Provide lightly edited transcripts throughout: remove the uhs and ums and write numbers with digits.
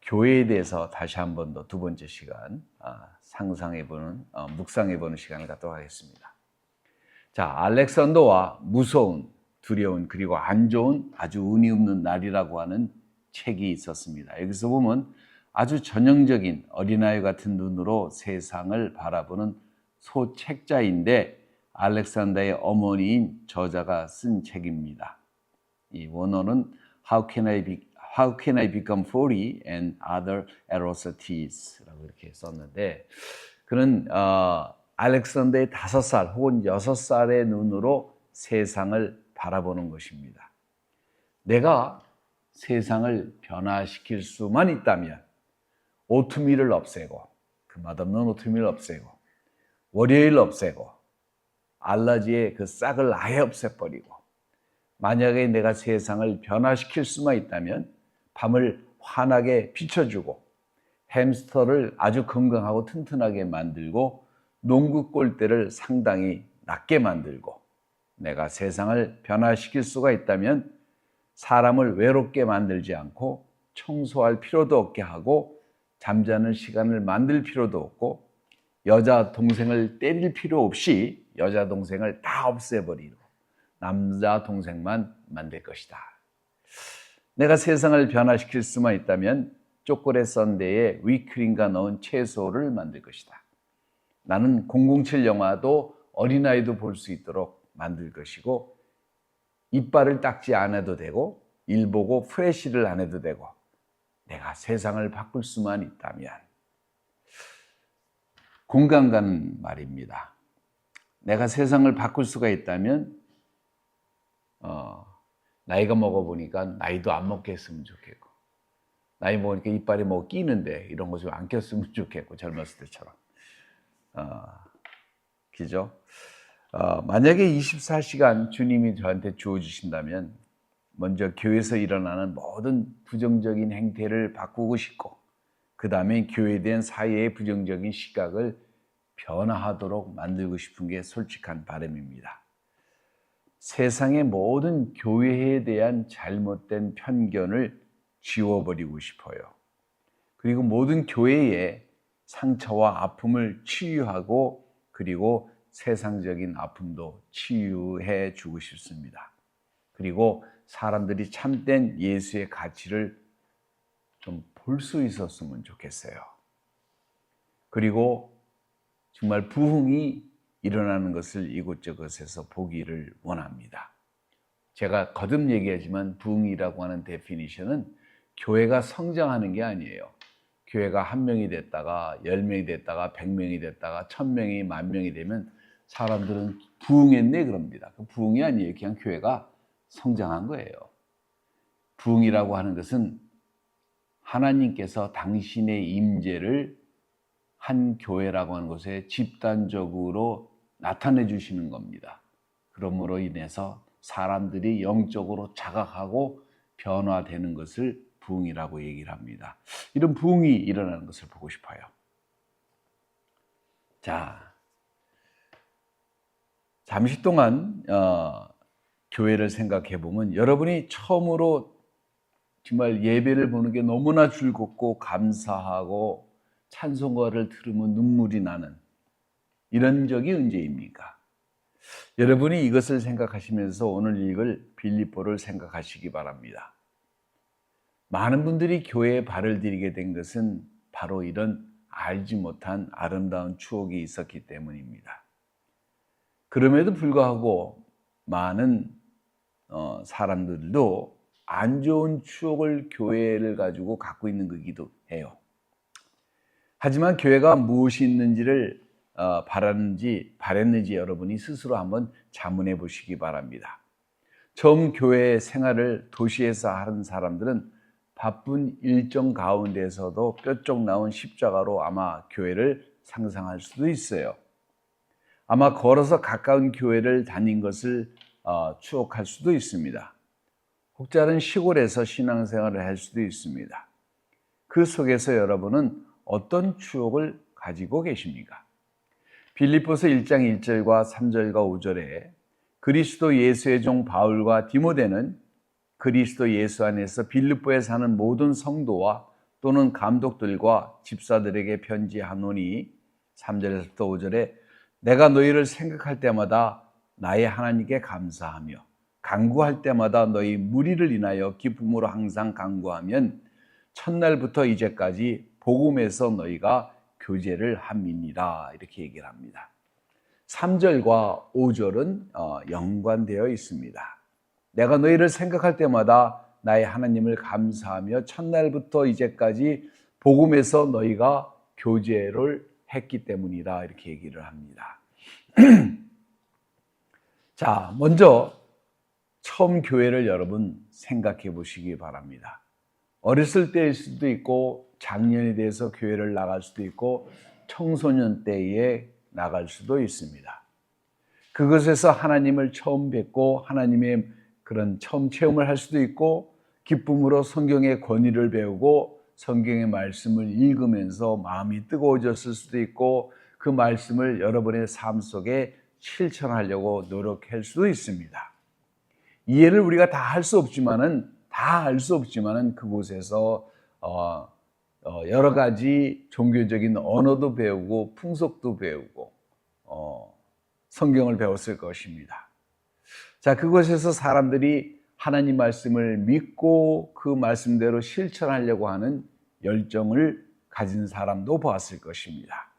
교회에 대해서 다시 한 번 더 두 번째 시간 상상해보는 묵상해보는 시간을 갖도록 하겠습니다. 자, 알렉산더와 무서운, 두려운, 그리고 안 좋은 아주 의미 없는 날이라고 하는 책이 있었습니다. 여기서 보면 아주 전형적인 어린아이 같은 눈으로 세상을 바라보는 소책자인데 알렉산더의 어머니인 저자가 쓴 책입니다. 이 원어는 How can I become 40 and other atrocities?라고 이렇게 썼는데, 그는 알렉산더의 5살 혹은 6살의 눈으로 세상을 바라보는 것입니다. 내가 세상을 변화시킬 수만 있다면 오트밀을 없애고, 그 맛없는 오트밀을 없애고, 월요일 없애고, 알러지의 그 싹을 아예 없애버리고, 만약에 내가 세상을 변화시킬 수만 있다면 밤을 환하게 비춰주고, 햄스터를 아주 건강하고 튼튼하게 만들고, 농구 골대를 상당히 낮게 만들고, 내가 세상을 변화시킬 수가 있다면 사람을 외롭게 만들지 않고 청소할 필요도 없게 하고 잠자는 시간을 만들 필요도 없고 여자 동생을 때릴 필요 없이 여자 동생을 다 없애버리고 남자 동생만 만들 것이다. 내가 세상을 변화시킬 수만 있다면 초콜릿 선데이에 위크림과 넣은 채소를 만들 것이다. 나는 007 영화도 어린아이도 볼 수 있도록 만들 것이고, 이빨을 닦지 않아도 되고 일 보고 프레쉬를 안 해도 되고, 내가 세상을 바꿀 수만 있다면. 공감 가는 말입니다. 내가 세상을 바꿀 수가 있다면 나이가 먹어보니까 나이도 안 먹게 했으면 좋겠고, 나이 먹으니까 이빨이 뭐 끼는데 이런 거 좀 안 꼈으면 좋겠고, 젊었을 때처럼. 그죠? 만약에 24시간 주님이 저한테 주어주신다면 먼저 교회에서 일어나는 모든 부정적인 행태를 바꾸고 싶고, 그 다음에 교회에 대한 사회의 부정적인 시각을 변화하도록 만들고 싶은 게 솔직한 바람입니다. 세상의 모든 교회에 대한 잘못된 편견을 지워버리고 싶어요. 그리고 모든 교회의 상처와 아픔을 치유하고, 그리고 세상적인 아픔도 치유해 주고 싶습니다. 그리고 사람들이 참된 예수의 가치를 좀 볼 수 있었으면 좋겠어요. 그리고 정말 부흥이 일어나는 것을 이곳저곳에서 보기를 원합니다. 제가 거듭 얘기하지만 부흥이라고 하는 데피니션은 교회가 성장하는 게 아니에요. 교회가 1명이 됐다가 10명이 됐다가 100명이 됐다가 1000명이 10,000명이 되면 사람들은 부흥했네 그럽니다. 그 부흥이 아니에요. 그냥 교회가 성장한 거예요. 부흥이라고 하는 것은 하나님께서 당신의 임재를 한 교회라고 하는 곳에 집단적으로 나타내 주시는 겁니다. 그러므로 인해서 사람들이 영적으로 자각하고 변화되는 것을 부흥이라고 얘기를 합니다. 이런 부흥이 일어나는 것을 보고 싶어요. 자, 잠시 동안 교회를 생각해 보면 여러분이 처음으로 정말 예배를 보는 게 너무나 즐겁고 감사하고 찬송가를 들으면 눈물이 나는 이런 적이 언제입니까? 여러분이 이것을 생각하시면서 오늘 읽을 빌립보를 생각하시기 바랍니다. 많은 분들이 교회에 발을 들이게 된 것은 바로 이런 알지 못한 아름다운 추억이 있었기 때문입니다. 그럼에도 불구하고 많은 사람들도 안 좋은 추억을 교회를 가지고 갖고 있는 거기도 해요. 하지만 교회가 무엇이 있는지를 바랬는지 여러분이 스스로 한번 자문해 보시기 바랍니다. 처음 교회 생활을 도시에서 하는 사람들은 바쁜 일정 가운데서도 뼈쪽 나온 십자가로 아마 교회를 상상할 수도 있어요. 아마 걸어서 가까운 교회를 다닌 것을 추억할 수도 있습니다. 혹 다른 시골에서 신앙생활을 할 수도 있습니다. 그 속에서 여러분은 어떤 추억을 가지고 계십니까? 빌립보서 1장 1절과 3절과 5절에 그리스도 예수의 종 바울과 디모데는 그리스도 예수 안에서 빌립보에 사는 모든 성도와 또는 감독들과 집사들에게 편지하노니 3절에서부터 5절에 내가 너희를 생각할 때마다 나의 하나님께 감사하며 간구할 때마다 너희 무리를 인하여 기쁨으로 항상 간구하면 첫날부터 이제까지 복음에서 너희가 교제를 함이니라 이렇게 얘기를 합니다. 3절과 5절은 연관되어 있습니다. 내가 너희를 생각할 때마다 나의 하나님을 감사하며 첫날부터 이제까지 복음에서 너희가 교제를 했기 때문이다 이렇게 얘기를 합니다. 자, 먼저 처음 교회를 여러분 생각해 보시기 바랍니다. 어렸을 때일 수도 있고 작년이 돼서 교회를 나갈 수도 있고 청소년 때에 나갈 수도 있습니다. 그것에서 하나님을 처음 뵙고 하나님의 그런 처음 체험을 할 수도 있고 기쁨으로 성경의 권위를 배우고 성경의 말씀을 읽으면서 마음이 뜨거워졌을 수도 있고 그 말씀을 여러분의 삶 속에 실천하려고 노력할 수도 있습니다. 이해를 우리가 다 할 수 없지만은 그곳에서 여러 가지 종교적인 언어도 배우고 풍속도 배우고 성경을 배웠을 것입니다. 자, 그곳에서 사람들이 하나님 말씀을 믿고 그 말씀대로 실천하려고 하는 열정을 가진 사람도 보았을 것입니다.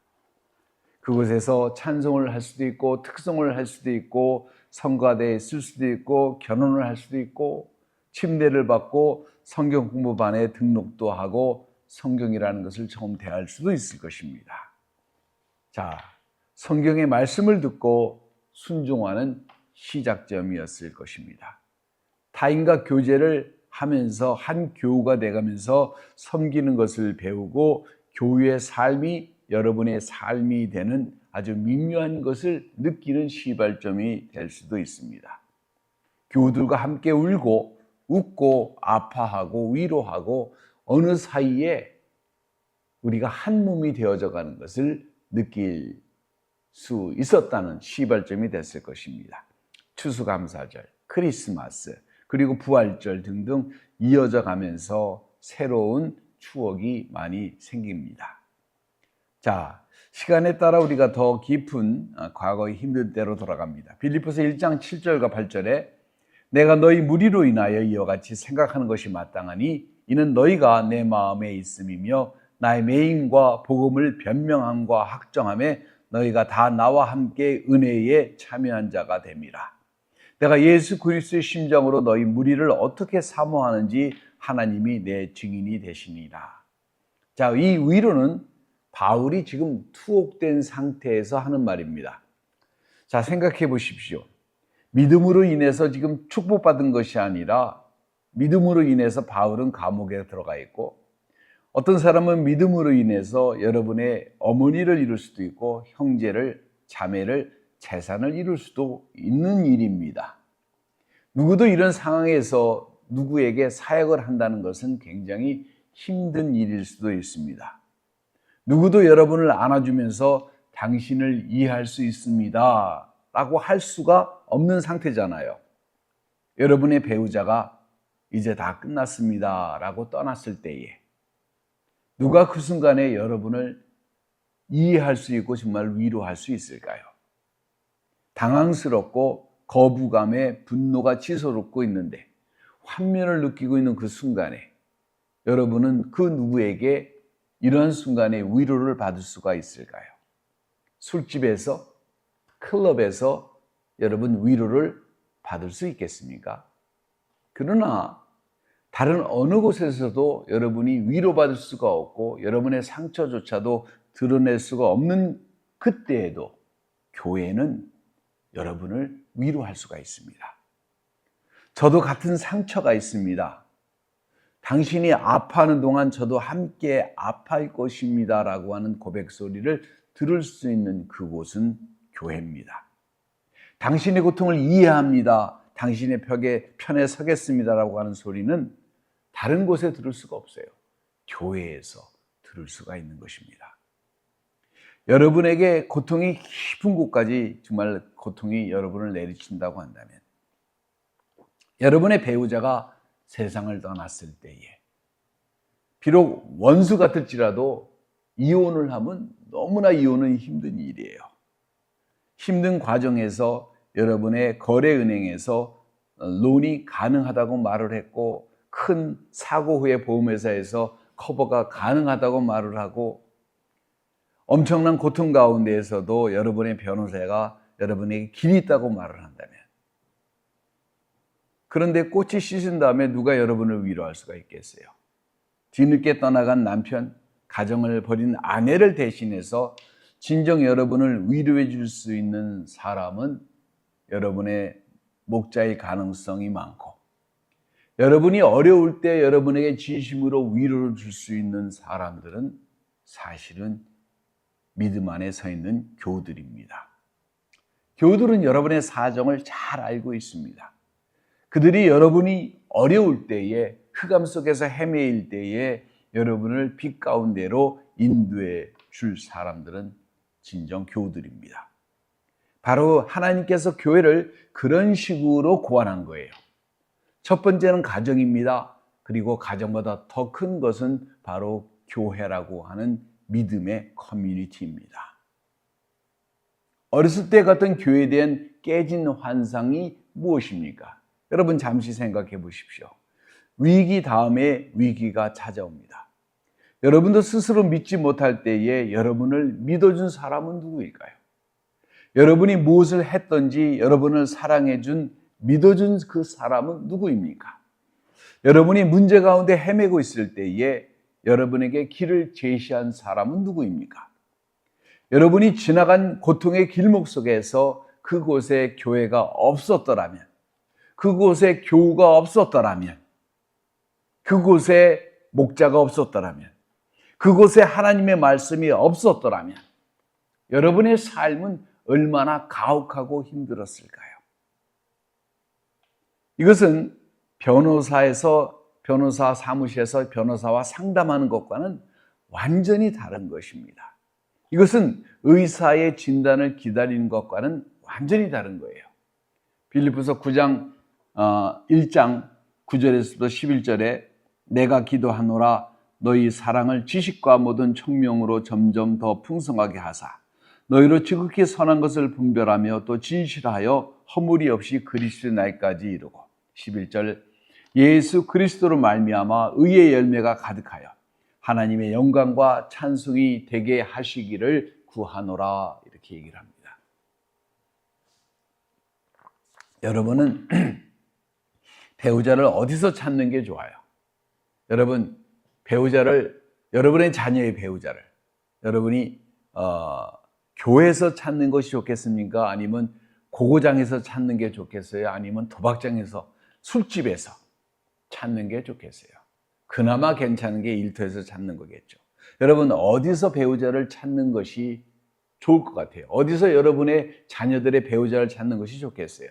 그곳에서 찬송을 할 수도 있고 특송을 할 수도 있고 성가대에 쓸 수도 있고 결혼을 할 수도 있고 침대를 받고 성경 공부반에 등록도 하고 성경이라는 것을 처음 대할 수도 있을 것입니다. 자, 성경의 말씀을 듣고 순종하는 시작점이었을 것입니다. 타인과 교제를 하면서 한 교우가 돼가면서 섬기는 것을 배우고 교회의 삶이 여러분의 삶이 되는 아주 미묘한 것을 느끼는 시발점이 될 수도 있습니다. 교우들과 함께 울고 웃고 아파하고 위로하고 어느 사이에 우리가 한 몸이 되어져 가는 것을 느낄 수 있었다는 시발점이 됐을 것입니다. 추수감사절, 크리스마스, 그리고 부활절 등등 이어져 가면서 새로운 추억이 많이 생깁니다. 자, 시간에 따라 우리가 더 깊은 과거의 힘든 때로 돌아갑니다. 빌립보서 1장 7절과 8절에 내가 너희 무리로 인하여 이와 같이 생각하는 것이 마땅하니 이는 너희가 내 마음에 있음이며 나의 매임과 복음을 변명함과 확정함에 너희가 다 나와 함께 은혜에 참여한 자가 됨이라. 내가 예수 그리스도의 심정으로 너희 무리를 어떻게 사모하는지 하나님이 내 증인이 되시니라. 자, 이 위로는 바울이 지금 투옥된 상태에서 하는 말입니다. 자, 생각해 보십시오. 믿음으로 인해서 지금 축복받은 것이 아니라 믿음으로 인해서 바울은 감옥에 들어가 있고 어떤 사람은 믿음으로 인해서 여러분의 어머니를 이룰 수도 있고 형제를, 자매를, 재산을 이룰 수도 있는 일입니다. 누구도 이런 상황에서 누구에게 사역을 한다는 것은 굉장히 힘든 일일 수도 있습니다. 누구도 여러분을 안아주면서 당신을 이해할 수 있습니다 라고 할 수가 없는 상태잖아요. 여러분의 배우자가 이제 다 끝났습니다 라고 떠났을 때에 누가 그 순간에 여러분을 이해할 수 있고 정말 위로할 수 있을까요? 당황스럽고 거부감에 분노가 치솟고 있는데 환멸을 느끼고 있는 그 순간에 여러분은 그 누구에게 이러한 순간에 위로를 받을 수가 있을까요? 술집에서, 클럽에서 여러분 위로를 받을 수 있겠습니까? 그러나 다른 어느 곳에서도 여러분이 위로받을 수가 없고 여러분의 상처조차도 드러낼 수가 없는 그때에도 교회는 여러분을 위로할 수가 있습니다. 저도 같은 상처가 있습니다. 당신이 아파하는 동안 저도 함께 아파할 것입니다 라고 하는 고백 소리를 들을 수 있는 그곳은 교회입니다. 당신의 고통을 이해합니다. 당신의 편에 서겠습니다 라고 하는 소리는 다른 곳에 들을 수가 없어요. 교회에서 들을 수가 있는 것입니다. 여러분에게 고통이 깊은 곳까지 정말 고통이 여러분을 내리친다고 한다면 여러분의 배우자가 세상을 떠났을 때에 비록 원수 같을지라도 이혼을 하면 너무나 이혼은 힘든 일이에요. 힘든 과정에서 여러분의 거래은행에서 론이 가능하다고 말을 했고, 큰 사고 후에 보험회사에서 커버가 가능하다고 말을 하고, 엄청난 고통 가운데에서도 여러분의 변호사가 여러분에게 길이 있다고 말을 한다면, 그런데 꽃이 씻은 다음에 누가 여러분을 위로할 수가 있겠어요? 뒤늦게 떠나간 남편, 가정을 버린 아내를 대신해서 진정 여러분을 위로해 줄 수 있는 사람은 여러분의 목자일 가능성이 많고, 여러분이 어려울 때 여러분에게 진심으로 위로를 줄 수 있는 사람들은 사실은 믿음 안에 서 있는 교우들입니다. 교우들은 여러분의 사정을 잘 알고 있습니다. 그들이 여러분이 어려울 때에, 흑암 속에서 헤매일 때에 여러분을 빛 가운데로 인도해 줄 사람들은 진정 교우들입니다. 바로 하나님께서 교회를 그런 식으로 고안한 거예요. 첫 번째는 가정입니다. 그리고 가정보다 더 큰 것은 바로 교회라고 하는 믿음의 커뮤니티입니다. 어렸을 때 같은 교회에 대한 깨진 환상이 무엇입니까? 여러분 잠시 생각해 보십시오. 위기 다음에 위기가 찾아옵니다. 여러분도 스스로 믿지 못할 때에 여러분을 믿어준 사람은 누구일까요? 여러분이 무엇을 했든지 여러분을 사랑해준, 믿어준 그 사람은 누구입니까? 여러분이 문제 가운데 헤매고 있을 때에 여러분에게 길을 제시한 사람은 누구입니까? 여러분이 지나간 고통의 길목 속에서 그곳에 교회가 없었더라면, 그곳에 교우가 없었더라면, 그곳에 목자가 없었더라면, 그곳에 하나님의 말씀이 없었더라면 여러분의 삶은 얼마나 가혹하고 힘들었을까요? 이것은 변호사 사무실에서 변호사와 상담하는 것과는 완전히 다른 것입니다. 이것은 의사의 진단을 기다리는 것과는 완전히 다른 거예요. 빌립보서 9장 1장 9절에서부터 11절에 내가 기도하노라 너희 사랑을 지식과 모든 총명으로 점점 더 풍성하게 하사 너희로 지극히 선한 것을 분별하며 또 진실하여 허물이 없이 그리스도의 날까지 이루고 11절 예수 그리스도로 말미암아 의의 열매가 가득하여 하나님의 영광과 찬송이 되게 하시기를 구하노라 이렇게 얘기를 합니다. 여러분은 배우자를 어디서 찾는 게 좋아요? 여러분 배우자를, 여러분의 자녀의 배우자를 여러분이 교회에서 찾는 것이 좋겠습니까? 아니면 고고장에서 찾는 게 좋겠어요? 아니면 도박장에서, 술집에서 찾는 게 좋겠어요? 그나마 괜찮은 게 일터에서 찾는 거겠죠. 여러분 어디서 배우자를 찾는 것이 좋을 것 같아요? 어디서 여러분의 자녀들의 배우자를 찾는 것이 좋겠어요?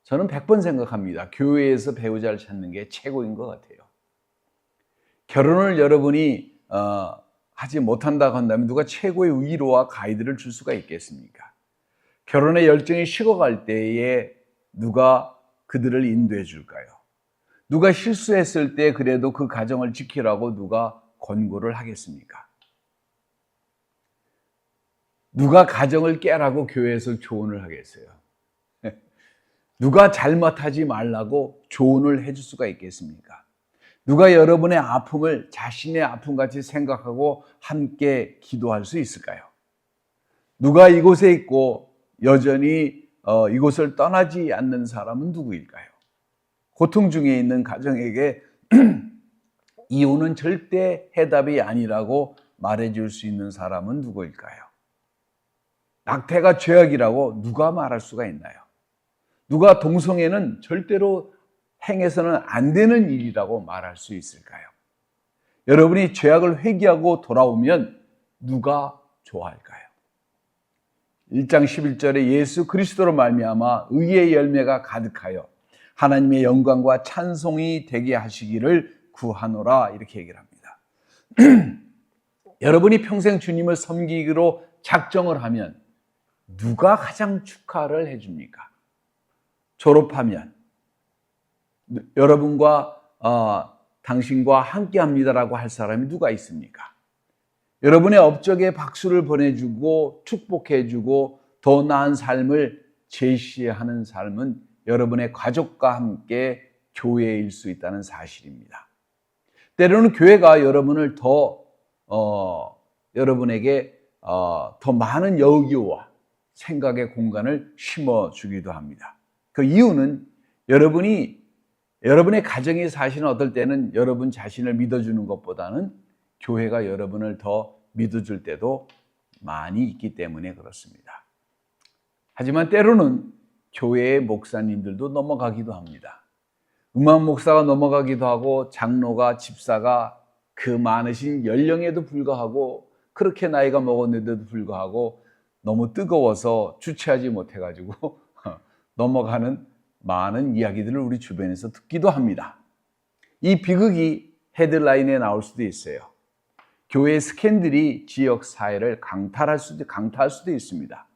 저는 100번 생각합니다. 교회에서 배우자를 찾는 게 최고인 것 같아요. 결혼을 여러분이 하지 못한다고 한다면 누가 최고의 위로와 가이드를 줄 수가 있겠습니까? 결혼의 열정이 식어갈 때에 누가 그들을 인도해 줄까요? 누가 실수했을 때 그래도 그 가정을 지키라고 누가 권고를 하겠습니까? 누가 가정을 깨라고 교회에서 조언을 하겠어요? 누가 잘못하지 말라고 조언을 해줄 수가 있겠습니까? 누가 여러분의 아픔을 자신의 아픔같이 생각하고 함께 기도할 수 있을까요? 누가 이곳에 있고 여전히 이곳을 떠나지 않는 사람은 누구일까요? 고통 중에 있는 가정에게 이혼은 절대 해답이 아니라고 말해줄 수 있는 사람은 누구일까요? 낙태가 죄악이라고 누가 말할 수가 있나요? 누가 동성애는 절대로 행해서는 안 되는 일이라고 말할 수 있을까요? 여러분이 죄악을 회개하고 돌아오면 누가 좋아할까요? 1장 11절에 예수 그리스도로 말미암아 의의 열매가 가득하여 하나님의 영광과 찬송이 되게 하시기를 구하노라 이렇게 얘기를 합니다. 여러분이 평생 주님을 섬기기로 작정을 하면 누가 가장 축하를 해줍니까? 졸업하면 여러분과 당신과 함께합니다라고 할 사람이 누가 있습니까? 여러분의 업적에 박수를 보내주고 축복해주고 더 나은 삶을 제시하는 삶은 여러분의 가족과 함께 교회일 수 있다는 사실입니다. 때로는 교회가 여러분을 여러분에게 더 많은 여기와 생각의 공간을 심어주기도 합니다. 그 이유는 여러분의 가정이 사실은 어떨 때는 여러분 자신을 믿어주는 것보다는 교회가 여러분을 더 믿어줄 때도 많이 있기 때문에 그렇습니다. 하지만 때로는 교회의 목사님들도 넘어가기도 합니다. 음악 목사가 넘어가기도 하고 장로가 집사가 그 많으신 연령에도 불구하고 그렇게 나이가 먹었는데도 불구하고 너무 뜨거워서 주체하지 못해가지고 넘어가는 많은 이야기들을 우리 주변에서 듣기도 합니다. 이 비극이 헤드라인에 나올 수도 있어요. 교회 스캔들이 지역 사회를 강타할 수도 있습니다.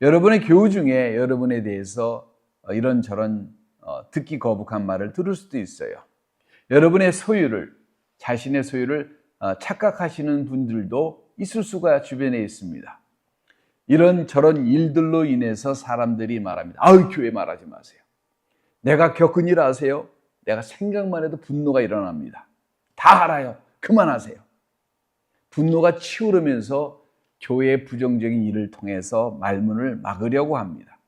여러분의 교우 중에 여러분에 대해서 이런저런 듣기 거북한 말을 들을 수도 있어요. 여러분의 자신의 소유를 착각하시는 분들도 있을 수가 주변에 있습니다. 이런저런 일들로 인해서 사람들이 말합니다. 아유, 교회 말하지 마세요. 내가 겪은 일 아세요? 내가 생각만 해도 분노가 일어납니다. 다 알아요. 그만하세요. 분노가 치우르면서 교회의 부정적인 일을 통해서 말문을 막으려고 합니다.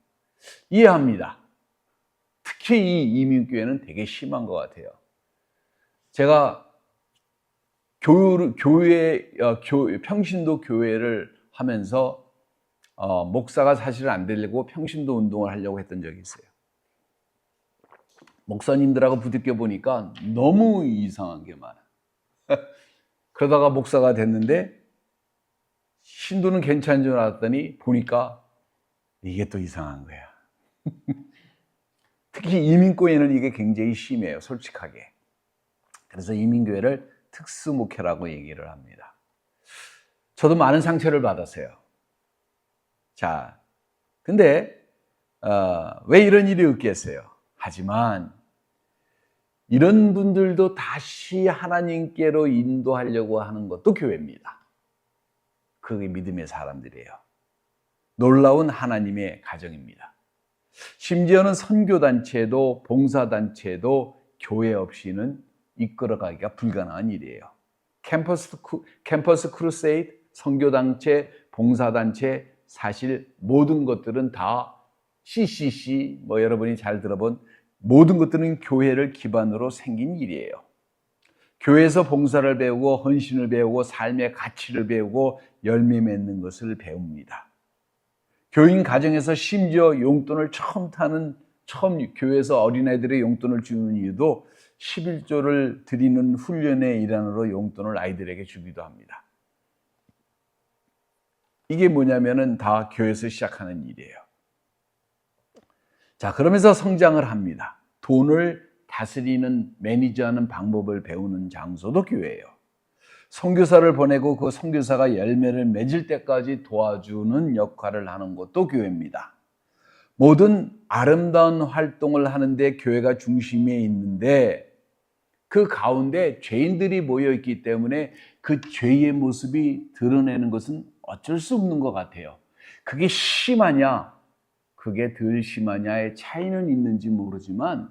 이해합니다. 특히 이 이민교회는 되게 심한 것 같아요. 제가 평신도 교회를 하면서 목사가 사실 안 되려고 평신도 운동을 하려고 했던 적이 있어요. 목사님들하고 부딪혀 보니까 너무 이상한 게 많아. 그러다가 목사가 됐는데 신도는 괜찮은 줄 알았더니 보니까 이게 또 이상한 거야. 특히 이민교회는 이게 굉장히 심해요, 솔직하게. 그래서 이민교회를 특수목회라고 얘기를 합니다. 저도 많은 상처를 받았어요. 자, 근데 왜 이런 일이 없겠어요? 하지만 이런 분들도 다시 하나님께로 인도하려고 하는 것도 교회입니다. 그게 믿음의 사람들이에요. 놀라운 하나님의 가정입니다. 심지어는 선교단체도 봉사단체도 교회 없이는 이끌어가기가 불가능한 일이에요. 캠퍼스 크루세이드, 선교단체, 봉사단체, 사실 모든 것들은 다 CCC, 여러분이 잘 들어본 모든 것들은 교회를 기반으로 생긴 일이에요. 교회에서 봉사를 배우고 헌신을 배우고 삶의 가치를 배우고 열매 맺는 것을 배웁니다. 교인 가정에서 심지어 용돈을 처음 교회에서 어린아이들의 용돈을 주는 이유도 11조를 드리는 훈련의 일환으로 용돈을 아이들에게 주기도 합니다. 이게 뭐냐면은 다 교회에서 시작하는 일이에요. 자, 그러면서 성장을 합니다. 돈을 다스리는, 매니저하는 방법을 배우는 장소도 교회예요. 선교사를 보내고 그 선교사가 열매를 맺을 때까지 도와주는 역할을 하는 것도 교회입니다. 모든 아름다운 활동을 하는데 교회가 중심에 있는데 그 가운데 죄인들이 모여있기 때문에 그 죄의 모습이 드러내는 것은 어쩔 수 없는 것 같아요. 그게 심하냐, 그게 덜 심하냐의 차이는 있는지 모르지만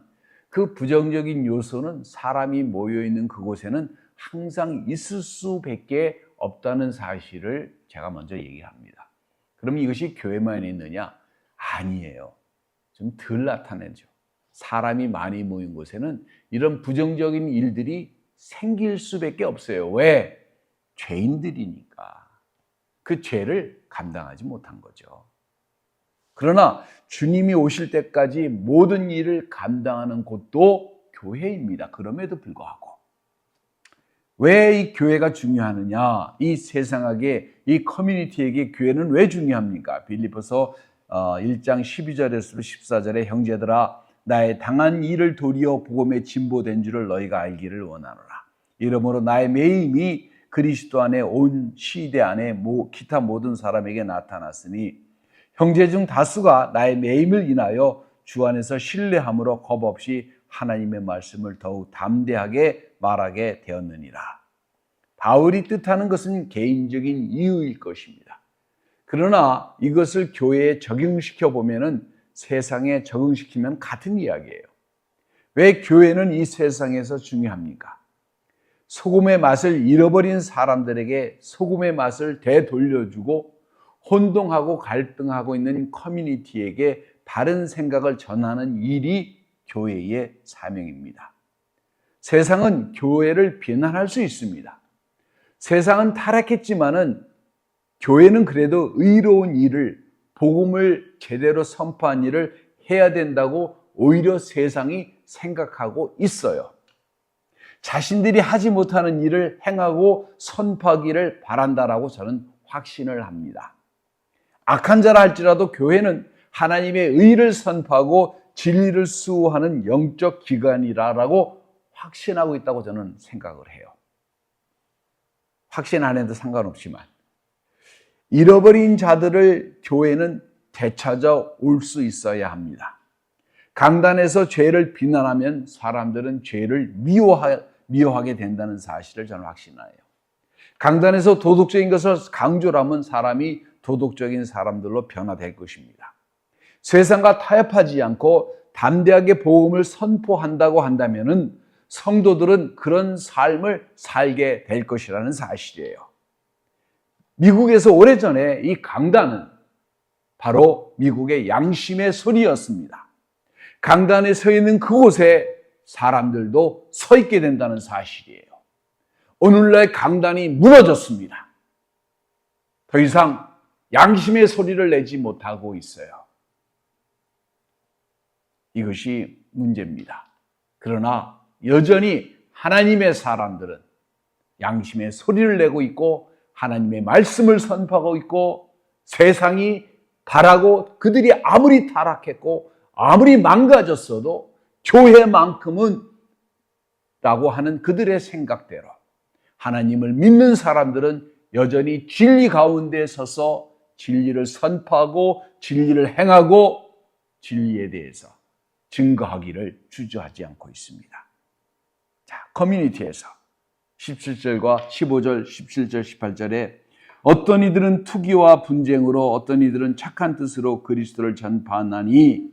그 부정적인 요소는 사람이 모여있는 그곳에는 항상 있을 수밖에 없다는 사실을 제가 먼저 얘기합니다. 그럼 이것이 교회만 있느냐? 아니에요. 좀 덜 나타내죠. 사람이 많이 모인 곳에는 이런 부정적인 일들이 생길 수밖에 없어요. 왜? 죄인들이니까. 그 죄를 감당하지 못한 거죠. 그러나 주님이 오실 때까지 모든 일을 감당하는 곳도 교회입니다. 그럼에도 불구하고. 왜 이 교회가 중요하느냐? 이 세상에게, 이 커뮤니티에게 교회는 왜 중요합니까? 빌립보서 1장 12절에서 14절에 형제들아 나의 당한 일을 도리어 복음에 진보된 줄을 너희가 알기를 원하노라. 이러므로 나의 매임이 그리스도 안에 온 시대 안에 기타 모든 사람에게 나타났으니 형제 중 다수가 나의 매임을 인하여 주 안에서 신뢰함으로 겁없이 하나님의 말씀을 더욱 담대하게 말하게 되었느니라. 바울이 뜻하는 것은 개인적인 이유일 것입니다. 그러나 이것을 교회에 적용시켜 보면은 세상에 적용시키면 같은 이야기예요. 왜 교회는 이 세상에서 중요합니까? 소금의 맛을 잃어버린 사람들에게 소금의 맛을 되돌려주고 혼동하고 갈등하고 있는 커뮤니티에게 바른 생각을 전하는 일이 교회의 사명입니다. 세상은 교회를 비난할 수 있습니다. 세상은 타락했지만은 교회는 그래도 의로운 일을, 복음을 제대로 선포한 일을 해야 된다고 오히려 세상이 생각하고 있어요. 자신들이 하지 못하는 일을 행하고 선포하기를 바란다라고 저는 확신을 합니다. 악한 자라 할지라도 교회는 하나님의 의를 선포하고 진리를 수호하는 영적 기관이라고 확신하고 있다고 저는 생각을 해요. 확신 안 해도 상관없지만 잃어버린 자들을 교회는 되찾아 올 수 있어야 합니다. 강단에서 죄를 비난하면 사람들은 죄를 미워하게 된다는 사실을 저는 확신해요. 강단에서 도덕적인 것을 강조를 하면 사람이 도덕적인 사람들로 변화될 것입니다. 세상과 타협하지 않고 담대하게 복음을 선포한다고 한다면은 성도들은 그런 삶을 살게 될 것이라는 사실이에요. 미국에서 오래전에 이 강단은 바로 미국의 양심의 소리였습니다. 강단에 서 있는 그곳에 사람들도 서 있게 된다는 사실이에요. 오늘날 강단이 무너졌습니다. 더 이상 양심의 소리를 내지 못하고 있어요. 이것이 문제입니다. 그러나 여전히 하나님의 사람들은 양심의 소리를 내고 있고 하나님의 말씀을 선포하고 있고 세상이 바라고 그들이 아무리 타락했고 아무리 망가졌어도 교회만큼은 라고 하는 그들의 생각대로 하나님을 믿는 사람들은 여전히 진리 가운데 서서 진리를 선포하고 진리를 행하고 진리에 대해서 증거하기를 주저하지 않고 있습니다. 자, 커뮤니티에서 17절과 15절, 17절, 18절에 어떤 이들은 투기와 분쟁으로 어떤 이들은 착한 뜻으로 그리스도를 전파하나니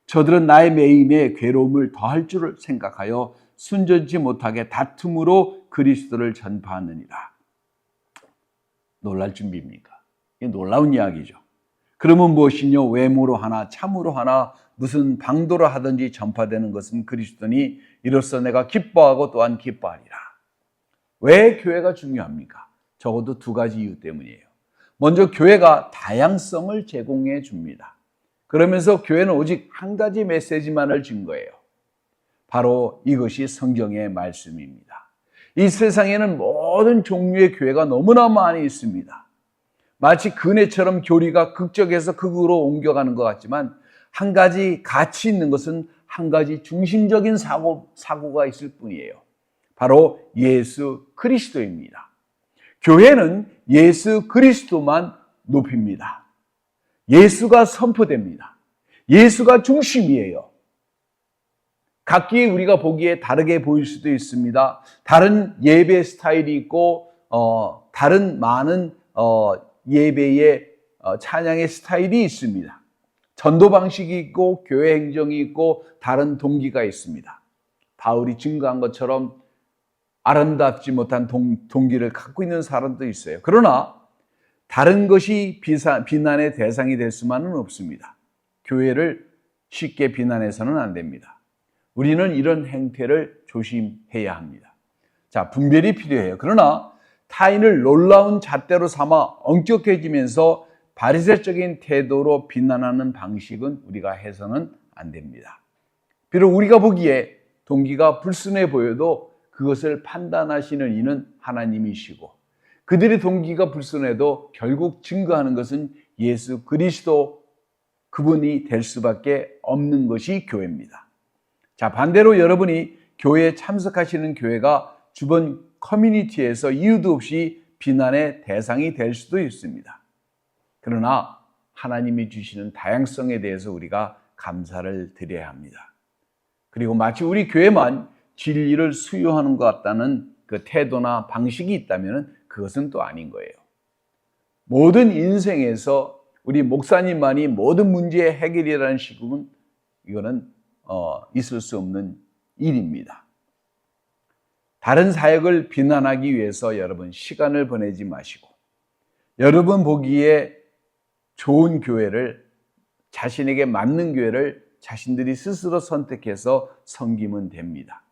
저들은 나의 매임에 괴로움을 더할 줄을 생각하여 순전치 못하게 다툼으로 그리스도를 전파하느니라. 놀랄 준비입니까? 이게 놀라운 이야기죠. 그러면 무엇이뇨? 외모로 하나 참으로 하나 무슨 방도로 하든지 전파되는 것은 그리스도니 이로써 내가 기뻐하고 또한 기뻐하리라. 왜 교회가 중요합니까? 적어도 두 가지 이유 때문이에요. 먼저 교회가 다양성을 제공해 줍니다. 그러면서 교회는 오직 한 가지 메시지만을 준 거예요. 바로 이것이 성경의 말씀입니다. 이 세상에는 모든 종류의 교회가 너무나 많이 있습니다. 마치 그네처럼 교리가 극적에서 극으로 옮겨가는 것 같지만 한 가지 가치 있는 것은 한 가지 중심적인 사고가 있을 뿐이에요. 바로 예수 그리스도입니다. 교회는 예수 그리스도만 높입니다. 예수가 선포됩니다. 예수가 중심이에요. 각기 우리가 보기에 다르게 보일 수도 있습니다. 다른 예배 스타일이 있고 다른 많은 예배의 찬양의 스타일이 있습니다. 전도 방식이 있고 교회 행정이 있고 다른 동기가 있습니다. 바울이 증거한 것처럼 아름답지 못한 동기를 갖고 있는 사람도 있어요. 그러나 다른 것이 비난의 대상이 될 수만은 없습니다. 교회를 쉽게 비난해서는 안 됩니다. 우리는 이런 행태를 조심해야 합니다. 자, 분별이 필요해요. 그러나 타인을 놀라운 잣대로 삼아 엄격해지면서 바리새적인 태도로 비난하는 방식은 우리가 해서는 안 됩니다. 비록 우리가 보기에 동기가 불순해 보여도 그것을 판단하시는 이는 하나님이시고 그들의 동기가 불순해도 결국 증거하는 것은 예수 그리스도 그분이 될 수밖에 없는 것이 교회입니다. 자, 반대로 여러분이 교회에 참석하시는 교회가 주변 커뮤니티에서 이유도 없이 비난의 대상이 될 수도 있습니다. 그러나 하나님이 주시는 다양성에 대해서 우리가 감사를 드려야 합니다. 그리고 마치 우리 교회만 진리를 수요하는 것 같다는 그 태도나 방식이 있다면 그것은 또 아닌 거예요. 모든 인생에서 우리 목사님만이 모든 문제의 해결이라는 식으로는 이거는 있을 수 없는 일입니다. 다른 사역을 비난하기 위해서 여러분 시간을 보내지 마시고 여러분 보기에 좋은 교회를, 자신에게 맞는 교회를 자신들이 스스로 선택해서 섬기면 됩니다.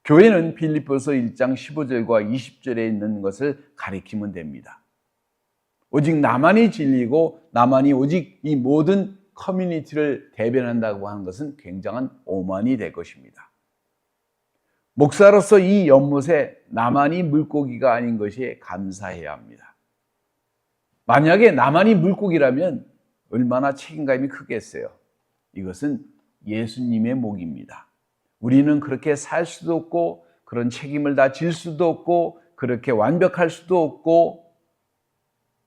교회는 빌립보서 1장 15절과 20절에 있는 것을 가리키면 됩니다. 오직 나만이 진리고 나만이 오직 이 모든 커뮤니티를 대변한다고 하는 것은 굉장한 오만이 될 것입니다. 목사로서 이 연못에 나만이 물고기가 아닌 것이 감사해야 합니다. 만약에 나만이 물고기라면 얼마나 책임감이 크겠어요. 이것은 예수님의 목입니다. 우리는 그렇게 살 수도 없고 그런 책임을 다 질 수도 없고 그렇게 완벽할 수도 없고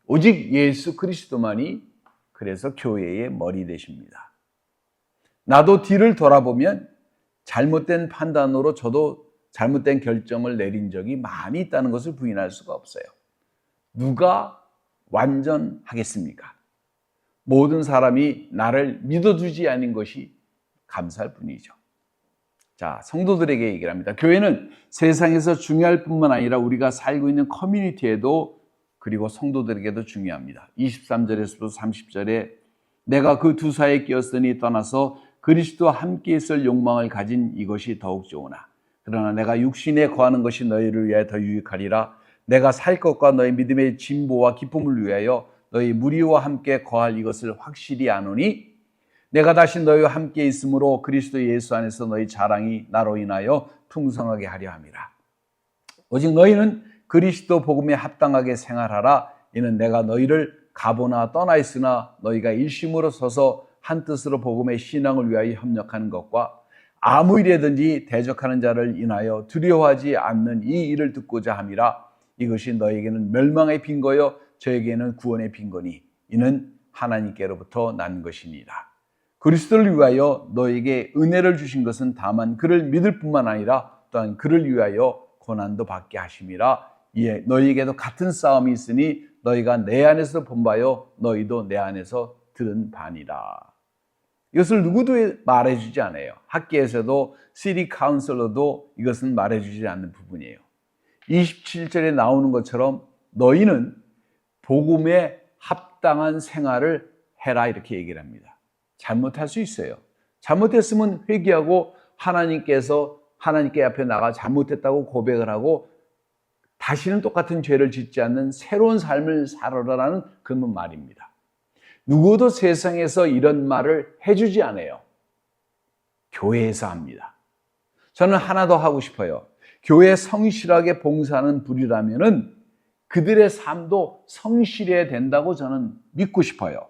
오직 예수 그리스도만이 그래서 교회의 머리 되십니다. 나도 뒤를 돌아보면 잘못된 판단으로 저도 잘못된 결정을 내린 적이 많이 있다는 것을 부인할 수가 없어요. 누가 완전하겠습니까? 모든 사람이 나를 믿어주지 않은 것이 감사할 뿐이죠. 자, 성도들에게 얘기를 합니다. 교회는 세상에서 중요할 뿐만 아니라 우리가 살고 있는 커뮤니티에도 그리고 성도들에게도 중요합니다. 23절에서도 30절에 내가 그 두 사이에 끼었으니 떠나서 그리스도와 함께 있을 욕망을 가진 이것이 더욱 좋으나 그러나 내가 육신에 거하는 것이 너희를 위하여 더 유익하리라. 내가 살 것과 너희 믿음의 진보와 기쁨을 위하여 너희 무리와 함께 거할 이것을 확실히 아노니 내가 다시 너희와 함께 있으므로 그리스도 예수 안에서 너희 자랑이 나로 인하여 풍성하게 하려 함이라. 오직 너희는 그리스도 복음에 합당하게 생활하라. 이는 내가 너희를 가보나 떠나 있으나 너희가 일심으로 서서 한 뜻으로 복음의 신앙을 위하여 협력하는 것과 아무 일에든지 대적하는 자를 인하여 두려워하지 않는 이 일을 듣고자 함이라. 이것이 너희에게는 멸망의 빈거요 저에게는 구원의 빈거니 이는 하나님께로부터 난 것이니라. 그리스도를 위하여 너에게 은혜를 주신 것은 다만 그를 믿을 뿐만 아니라 또한 그를 위하여 고난도 받게 하심이라. 이에 너희에게도 같은 싸움이 있으니 너희가 내 안에서 본 바요 너희도 내 안에서 들은 바니라. 이것을 누구도 말해주지 않아요. 학계에서도 시티 카운슬러도 이것은 말해주지 않는 부분이에요. 27절에 나오는 것처럼 너희는 복음에 합당한 생활을 해라 이렇게 얘기를 합니다. 잘못할 수 있어요. 잘못했으면 회개하고 하나님께 앞에 나가 잘못했다고 고백을 하고 다시는 똑같은 죄를 짓지 않는 새로운 삶을 살아라라는 그런 말입니다. 누구도 세상에서 이런 말을 해주지 않아요. 교회에서 합니다. 저는 하나 더 하고 싶어요. 교회에 성실하게 봉사하는 분이라면은 그들의 삶도 성실해야 된다고 저는 믿고 싶어요.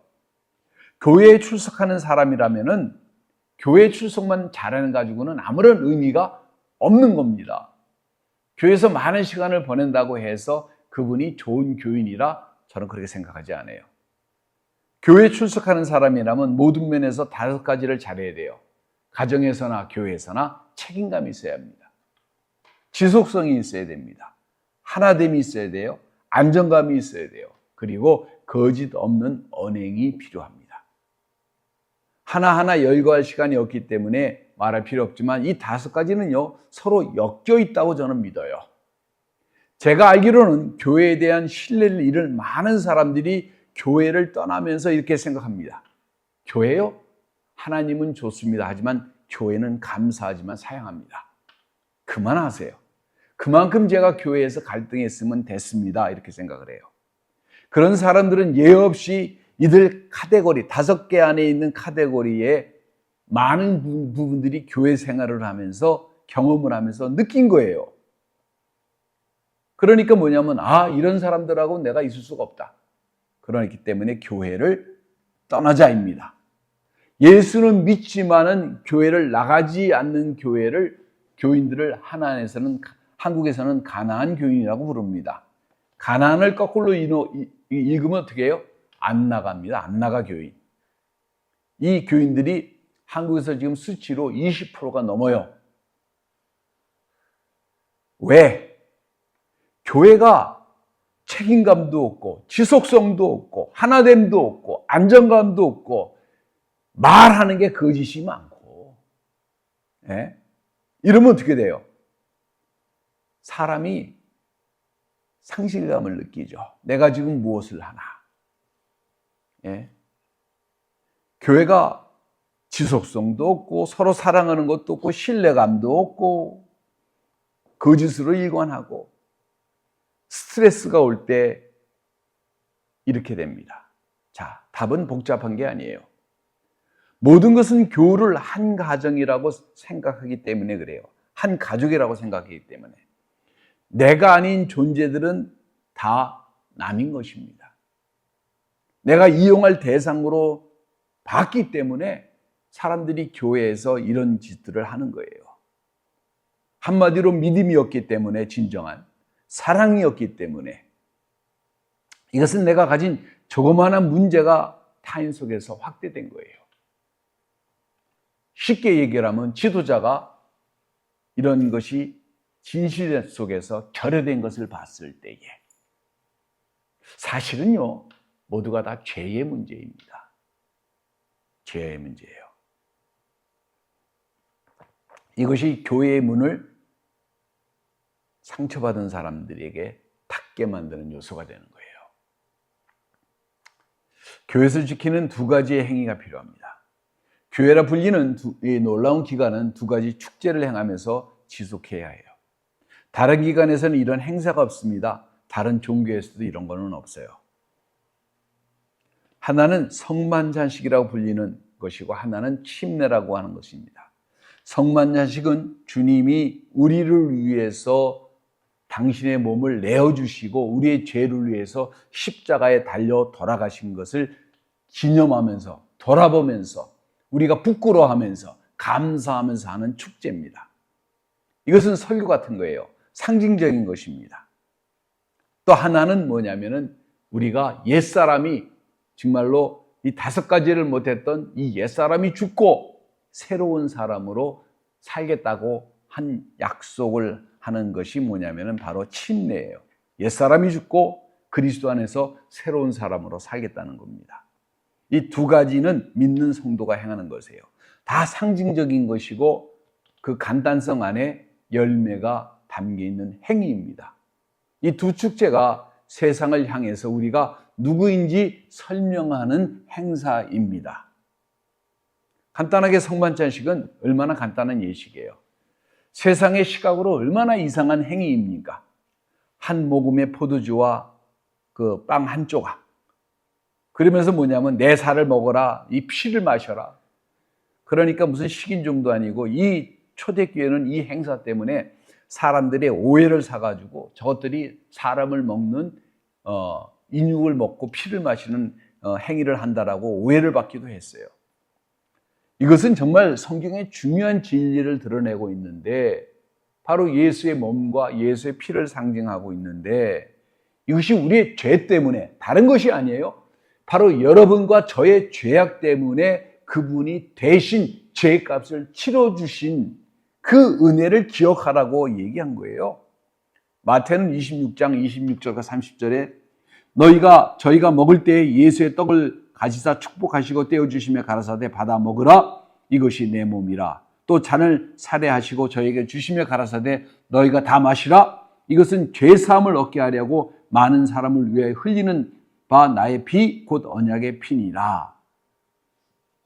교회에 출석하는 사람이라면은 교회 출석만 잘하는 가지고는 아무런 의미가 없는 겁니다. 교회에서 많은 시간을 보낸다고 해서 그분이 좋은 교인이라 저는 그렇게 생각하지 않아요. 교회에 출석하는 사람이라면 모든 면에서 5가지를 잘해야 돼요. 가정에서나 교회에서나 책임감이 있어야 합니다. 지속성이 있어야 됩니다. 하나됨이 있어야 돼요. 안정감이 있어야 돼요. 그리고 거짓 없는 언행이 필요합니다. 하나하나 열거할 시간이 없기 때문에 말할 필요 없지만 이 5가지는요 서로 엮여 있다고 저는 믿어요. 제가 알기로는 교회에 대한 신뢰를 잃은 많은 사람들이 교회를 떠나면서 이렇게 생각합니다. 교회요? 하나님은 좋습니다. 하지만 교회는 감사하지만 사양합니다. 그만하세요. 그만큼 제가 교회에서 갈등했으면 됐습니다. 이렇게 생각을 해요. 그런 사람들은 예외 없이 이들 카테고리 5개 안에 있는 카테고리에 많은 부분들이 교회 생활을 하면서 경험을 하면서 느낀 거예요. 그러니까 뭐냐면 이런 사람들하고 내가 있을 수가 없다. 그렇기 때문에 교회를 떠나자입니다. 예수는 믿지만은 교회를 나가지 않는 교인들을 한국에서는 가난한 교인이라고 부릅니다. 가난을 거꾸로 읽으면 어떻게 해요? 안 나갑니다. 안 나가 교인. 이 교인들이 한국에서 지금 수치로 20%가 넘어요. 왜? 교회가 책임감도 없고 지속성도 없고 하나됨도 없고 안정감도 없고 말하는 게 거짓이 많고, 예? 이러면 어떻게 돼요? 사람이 상실감을 느끼죠. 내가 지금 무엇을 하나? 예? 교회가 지속성도 없고 서로 사랑하는 것도 없고 신뢰감도 없고 거짓으로 일관하고 스트레스가 올 때 이렇게 됩니다. 자, 답은 복잡한 게 아니에요. 모든 것은 교우를 한 가정이라고 생각하기 때문에 그래요. 한 가족이라고 생각하기 때문에. 내가 아닌 존재들은 다 남인 것입니다. 내가 이용할 대상으로 봤기 때문에 사람들이 교회에서 이런 짓들을 하는 거예요. 한마디로 믿음이었기 때문에, 진정한 사랑이었기 때문에. 이것은 내가 가진 조그마한 문제가 타인 속에서 확대된 거예요. 쉽게 얘기하면 지도자가 이런 것이 진실 속에서 결여된 것을 봤을 때에 사실은요, 모두가 다 죄의 문제입니다. 죄의 문제예요. 이것이 교회의 문을 상처받은 사람들에게 닫게 만드는 요소가 되는 거예요. 교회에서 지키는 두 가지의 행위가 필요합니다. 교회라 불리는 이 놀라운 기간은 두 가지 축제를 행하면서 지속해야 해요. 다른 기관에서는 이런 행사가 없습니다. 다른 종교에서도 이런 거는 없어요. 하나는 성만찬식이라고 불리는 것이고 하나는 침례라고 하는 것입니다. 성만찬식은 주님이 우리를 위해서 당신의 몸을 내어주시고 우리의 죄를 위해서 십자가에 달려 돌아가신 것을 기념하면서 돌아보면서 우리가 부끄러워하면서 감사하면서 하는 축제입니다. 이것은 설교 같은 거예요. 상징적인 것입니다. 또 하나는 뭐냐면은 우리가 옛사람이 정말로 이 다섯 가지를 못했던 이 옛사람이 죽고 새로운 사람으로 살겠다고 한 약속을 하는 것이 뭐냐면은 바로 침례예요. 옛사람이 죽고 그리스도 안에서 새로운 사람으로 살겠다는 겁니다. 이 두 가지는 믿는 성도가 행하는 것이에요. 다 상징적인 것이고 그 간단성 안에 열매가 담겨 있는 행위입니다. 이 두 축제가 세상을 향해서 우리가 누구인지 설명하는 행사입니다. 간단하게 성만찬식은 얼마나 간단한 예식이에요. 세상의 시각으로 얼마나 이상한 행위입니까? 한 모금의 포도주와 그 빵 한 조각. 그러면서 뭐냐면 내 살을 먹어라, 이 피를 마셔라. 그러니까 무슨 식인종도 아니고 이 초대교회는 이 행사 때문에 사람들의 오해를 사가지고 저것들이 사람을 먹는 인육을 먹고 피를 마시는 행위를 한다라고 오해를 받기도 했어요. 이것은 정말 성경의 중요한 진리를 드러내고 있는데 바로 예수의 몸과 예수의 피를 상징하고 있는데 이것이 우리의 죄 때문에 다른 것이 아니에요. 바로 여러분과 저의 죄악 때문에 그분이 대신 죄값을 치러주신 그 은혜를 기억하라고 얘기한 거예요. 마태는 26장 26절과 30절에 저희가 먹을 때에 예수의 떡을 가지사 축복하시고 떼어주시며 가라사대 받아 먹으라 이것이 내 몸이라. 또 잔을 사례하시고 저에게 주시며 가라사대 너희가 다 마시라 이것은 죄사함을 얻게 하려고 많은 사람을 위해 흘리는 바 나의 피 곧 언약의 피니라.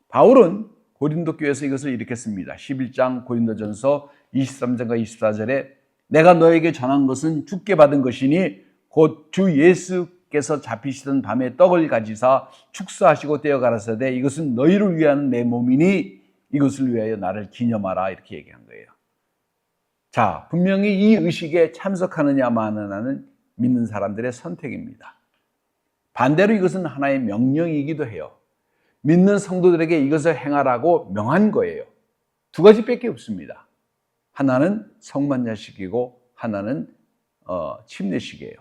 바울은 고린도 교회에서 이것을 이렇게 씁니다. 11장 고린도전서 23절과 24절에 내가 너에게 전한 것은 주께 받은 것이니 곧 주 예수께서 잡히시던 밤에 떡을 가지사 축사하시고 떼어 가라사대 이것은 너희를 위한 내 몸이니 이것을 위하여 나를 기념하라 이렇게 얘기한 거예요. 자, 분명히 이 의식에 참석하느냐 마느냐는 믿는 사람들의 선택입니다. 반대로 이것은 하나의 명령이기도 해요. 믿는 성도들에게 이것을 행하라고 명한 거예요. 두 가지밖에 없습니다. 하나는 성만찬식이고 하나는 침례식이에요.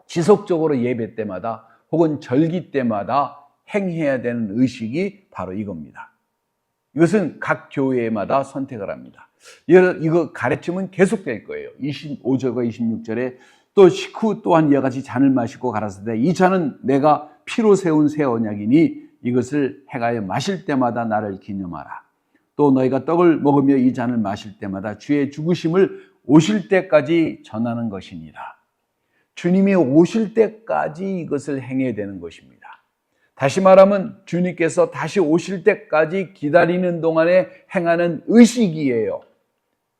지속적으로 예배 때마다 혹은 절기 때마다 행해야 되는 의식이 바로 이겁니다. 이것은 각 교회마다 선택을 합니다. 이거 가르침은 계속될 거예요. 25절과 26절에 또 식후 또한 이와 같이 잔을 마시고 가라사대 이 잔은 내가 피로 세운 새 언약이니 이것을 행하여 마실 때마다 나를 기념하라. 또 너희가 떡을 먹으며 이 잔을 마실 때마다 주의 죽으심을 오실 때까지 전하는 것이니라. 주님이 오실 때까지 이것을 행해야 되는 것입니다. 다시 말하면 주님께서 다시 오실 때까지 기다리는 동안에 행하는 의식이에요.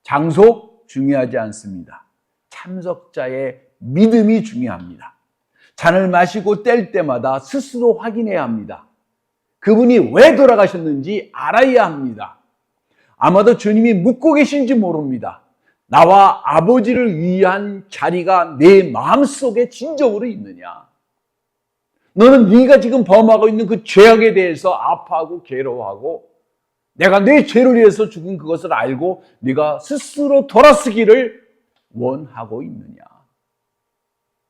장소 중요하지 않습니다. 참석자의 믿음이 중요합니다. 잔을 마시고 뗄 때마다 스스로 확인해야 합니다. 그분이 왜 돌아가셨는지 알아야 합니다. 아마도 주님이 묻고 계신지 모릅니다. 나와 아버지를 위한 자리가 내 마음속에 진정으로 있느냐? 너는 네가 지금 범하고 있는 그 죄악에 대해서 아파하고 괴로워하고 내가 내 죄를 위해서 죽은 그것을 알고 네가 스스로 돌아서기를 원하고 있느냐?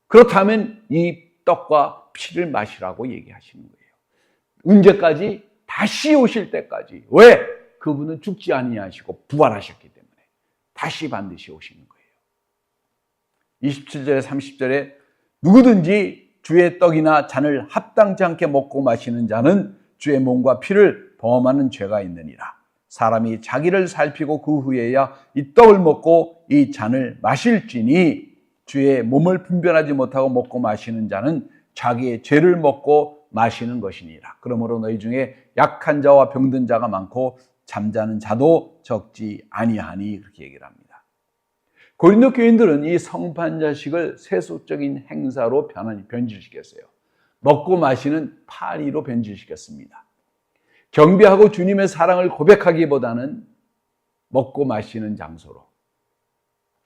그렇다면 이 떡과 피를 마시라고 얘기하시는 거예요. 언제까지? 다시 오실 때까지. 왜? 그분은 죽지 아니하시고 부활하셨기 때문에 다시 반드시 오시는 거예요. 27절에 30절에 누구든지 주의 떡이나 잔을 합당치 않게 먹고 마시는 자는 주의 몸과 피를 범하는 죄가 있느니라. 사람이 자기를 살피고 그 후에야 이 떡을 먹고 이 잔을 마실지니 주의 몸을 분별하지 못하고 먹고 마시는 자는 자기의 죄를 먹고 마시는 것이니라. 그러므로 너희 중에 약한 자와 병든 자가 많고 잠자는 자도 적지 아니하니 그렇게 얘기를 합니다. 고린도 교인들은 이 성판자식을 세속적인 행사로 변질시켰어요. 먹고 마시는 파리로 변질시켰습니다. 경배하고 주님의 사랑을 고백하기보다는 먹고 마시는 장소로,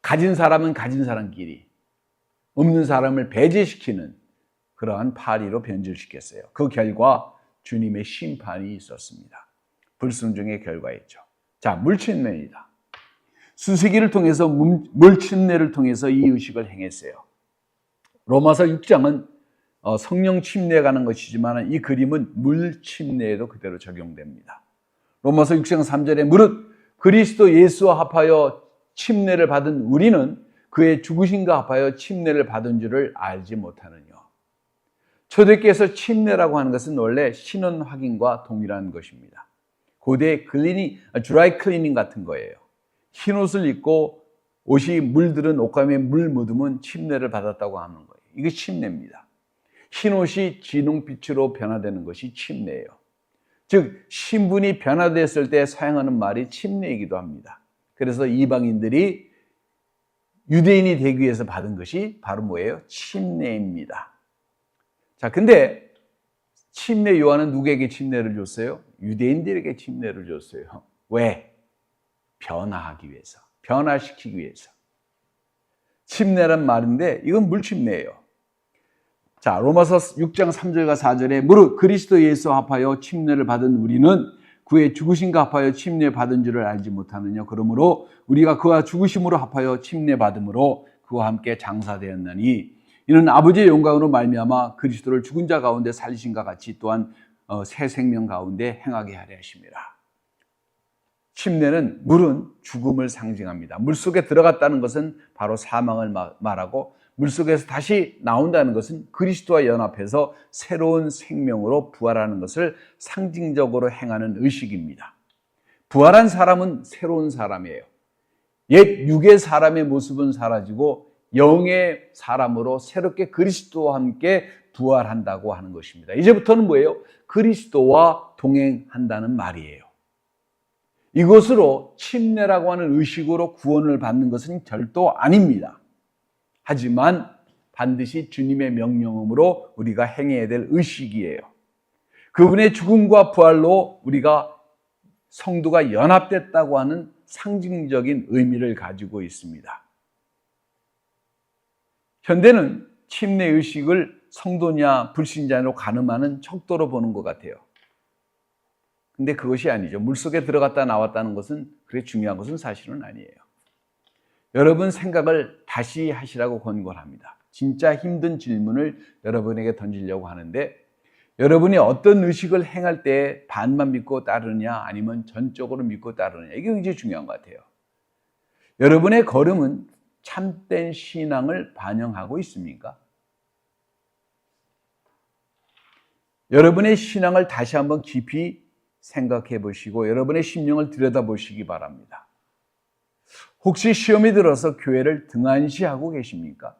가진 사람은 가진 사람끼리, 없는 사람을 배제시키는 그러한 파리로 변질시켰어요. 그 결과 주님의 심판이 있었습니다. 불순종의 결과였죠. 자, 물침례입니다. 수세기를 통해서 물침례를 통해서 이 의식을 행했어요. 로마서 6장은 성령 침례에 관한 것이지만 이 그림은 물침례에도 그대로 적용됩니다. 로마서 6장 3절에 무릇 그리스도 예수와 합하여 침례를 받은 우리는 그의 죽으심과 합하여 침례를 받은 줄을 알지 못하느냐. 초대교회에서 침례라고 하는 것은 원래 신원 확인과 동일한 것입니다. 고대 드라이 클리닝 같은 거예요. 흰 옷을 입고 옷이 물들은 옷감에 물 묻으면 침례를 받았다고 하는 거예요. 이게 침례입니다. 흰 옷이 진홍빛으로 변화되는 것이 침례예요. 즉 신분이 변화됐을 때 사용하는 말이 침례이기도 합니다. 그래서 이방인들이 유대인이 되기 위해서 받은 것이 바로 뭐예요? 침례입니다. 자, 근데 침례 요한은 누구에게 침례를 줬어요? 유대인들에게 침례를 줬어요. 왜? 변화하기 위해서, 변화시키기 위해서. 침례란 말인데 이건 물침례예요. 자, 로마서 6장 3절과 4절에 무릇 그리스도 예수와 합하여 침례를 받은 우리는 그의 죽으심과 합하여 침례 받은 줄을 알지 못하느냐. 그러므로 우리가 그와 죽으심으로 합하여 침례 받음으로 그와 함께 장사되었나니 이는 아버지의 영광으로 말미암아 그리스도를 죽은 자 가운데 살리신과 같이 또한 새 생명 가운데 행하게 하려 하심이라. 침례는 물은 죽음을 상징합니다. 물속에 들어갔다는 것은 바로 사망을 말하고 물속에서 다시 나온다는 것은 그리스도와 연합해서 새로운 생명으로 부활하는 것을 상징적으로 행하는 의식입니다. 부활한 사람은 새로운 사람이에요. 옛 육의 사람의 모습은 사라지고 영의 사람으로 새롭게 그리스도와 함께 부활한다고 하는 것입니다. 이제부터는 뭐예요? 그리스도와 동행한다는 말이에요. 이것으로 침례라고 하는 의식으로 구원을 받는 것은 절도 아닙니다. 하지만 반드시 주님의 명령으로 우리가 행해야 될 의식이에요. 그분의 죽음과 부활로 우리가 성도가 연합됐다고 하는 상징적인 의미를 가지고 있습니다. 현대는 침례 의식을 성도냐 불신자로 가늠하는 척도로 보는 것 같아요. 근데 그것이 아니죠. 물속에 들어갔다 나왔다는 것은 그렇게 중요한 것은 사실은 아니에요. 여러분 생각을 다시 하시라고 권고합니다. 진짜 힘든 질문을 여러분에게 던지려고 하는데 여러분이 어떤 의식을 행할 때 반만 믿고 따르느냐 아니면 전적으로 믿고 따르느냐, 이게 굉장히 중요한 것 같아요. 여러분의 걸음은 참된 신앙을 반영하고 있습니까? 여러분의 신앙을 다시 한번 깊이 생각해 보시고 여러분의 심령을 들여다보시기 바랍니다. 혹시 시험이 들어서 교회를 등한시하고 계십니까?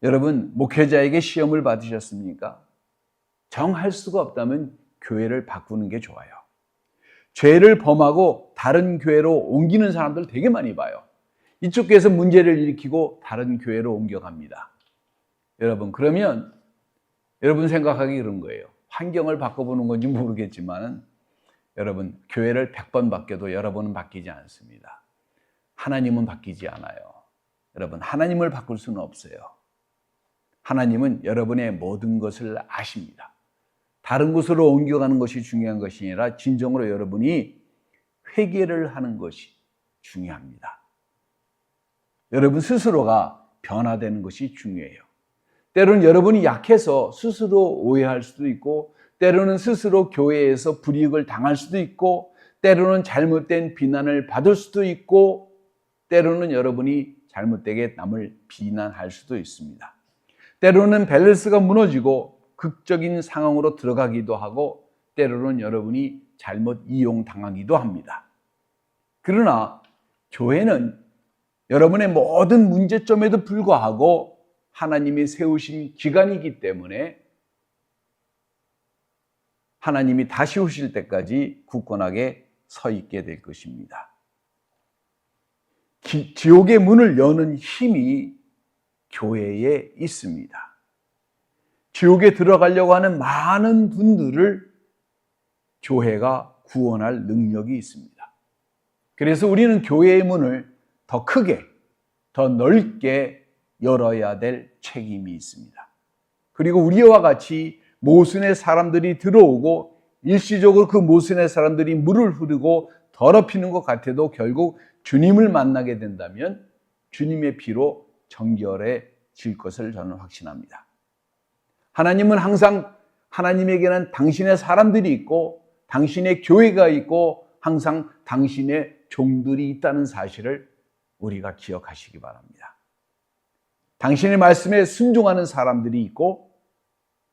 여러분, 목회자에게 시험을 받으셨습니까? 정할 수가 없다면 교회를 바꾸는 게 좋아요. 죄를 범하고 다른 교회로 옮기는 사람들 되게 많이 봐요. 이쪽 교회에서 문제를 일으키고 다른 교회로 옮겨갑니다. 여러분, 그러면 여러분 생각하기 그런 거예요. 환경을 바꿔보는 건지 모르겠지만 여러분, 교회를 100번 바뀌어도 여러분은 바뀌지 않습니다. 하나님은 바뀌지 않아요. 여러분, 하나님을 바꿀 수는 없어요. 하나님은 여러분의 모든 것을 아십니다. 다른 곳으로 옮겨가는 것이 중요한 것이 아니라 진정으로 여러분이 회개를 하는 것이 중요합니다. 여러분 스스로가 변화되는 것이 중요해요. 때로는 여러분이 약해서 스스로 오해할 수도 있고, 때로는 스스로 교회에서 불이익을 당할 수도 있고, 때로는 잘못된 비난을 받을 수도 있고, 때로는 여러분이 잘못되게 남을 비난할 수도 있습니다. 때로는 밸런스가 무너지고 극적인 상황으로 들어가기도 하고, 때로는 여러분이 잘못 이용당하기도 합니다. 그러나 교회는 여러분의 모든 문제점에도 불구하고 하나님이 세우신 기간이기 때문에 하나님이 다시 오실 때까지 굳건하게 서 있게 될 것입니다. 지옥의 문을 여는 힘이 교회에 있습니다. 지옥에 들어가려고 하는 많은 분들을 교회가 구원할 능력이 있습니다. 그래서 우리는 교회의 문을 더 크게, 더 넓게 열어야 될 책임이 있습니다. 그리고 우리와 같이 모순의 사람들이 들어오고 일시적으로 그 모순의 사람들이 물을 흐르고 더럽히는 것 같아도 결국 주님을 만나게 된다면 주님의 피로 정결해질 것을 저는 확신합니다. 하나님은 항상, 하나님에게는 당신의 사람들이 있고 당신의 교회가 있고 항상 당신의 종들이 있다는 사실을 우리가 기억하시기 바랍니다. 당신의 말씀에 순종하는 사람들이 있고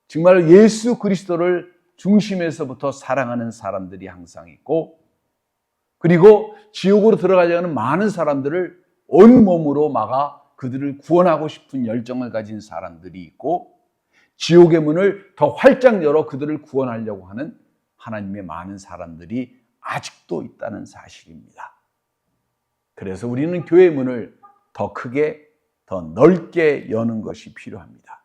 정말 예수 그리스도를 중심에서부터 사랑하는 사람들이 항상 있고, 그리고 지옥으로 들어가려는 많은 사람들을 온몸으로 막아 그들을 구원하고 싶은 열정을 가진 사람들이 있고, 지옥의 문을 더 활짝 열어 그들을 구원하려고 하는 하나님의 많은 사람들이 아직도 있다는 사실입니다. 그래서 우리는 교회의 문을 더 크게, 더 넓게 여는 것이 필요합니다.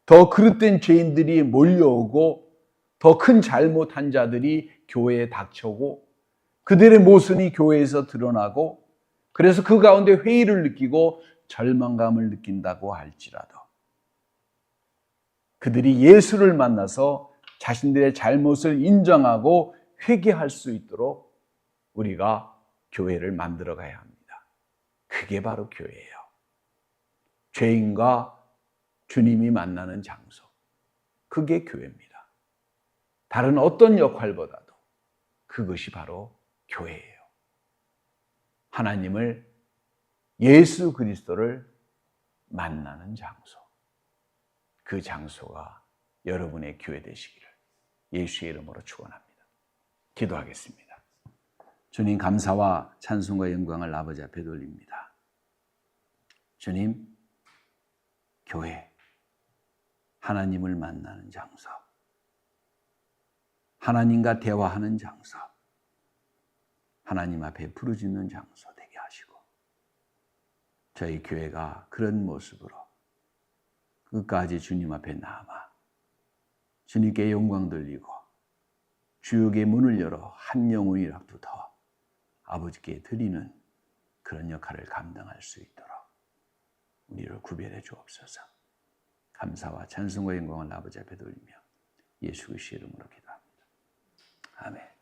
더 그릇된 죄인들이 몰려오고 더 큰 잘못한 자들이 교회에 닥쳐오고 그들의 모순이 교회에서 드러나고, 그래서 그 가운데 회의를 느끼고 절망감을 느낀다고 할지라도 그들이 예수를 만나서 자신들의 잘못을 인정하고 회개할 수 있도록 우리가 교회를 만들어 가야 합니다. 그게 바로 교회예요. 죄인과 주님이 만나는 장소, 그게 교회입니다. 다른 어떤 역할보다도 그것이 바로 교회예요. 하나님을, 예수 그리스도를 만나는 장소, 그 장소가 여러분의 교회 되시기를 예수의 이름으로 축원합니다. 기도하겠습니다. 주님, 감사와 찬송과 영광을 아버지 앞에 돌립니다. 주님, 교회, 하나님을 만나는 장소, 하나님과 대화하는 장소, 하나님 앞에 부르짖는 장소 되게 하시고, 저희 교회가 그런 모습으로 끝까지 주님 앞에 남아 주님께 영광 돌리고 주역의 문을 열어 한 영혼이라도 더 아버지께 드리는 그런 역할을 감당할 수 있도록 우리를 구별해 주옵소서. 감사와 찬송과 영광을 아버지 앞에 돌리며 예수 그리스도의 이름으로 기도합니다. 아멘.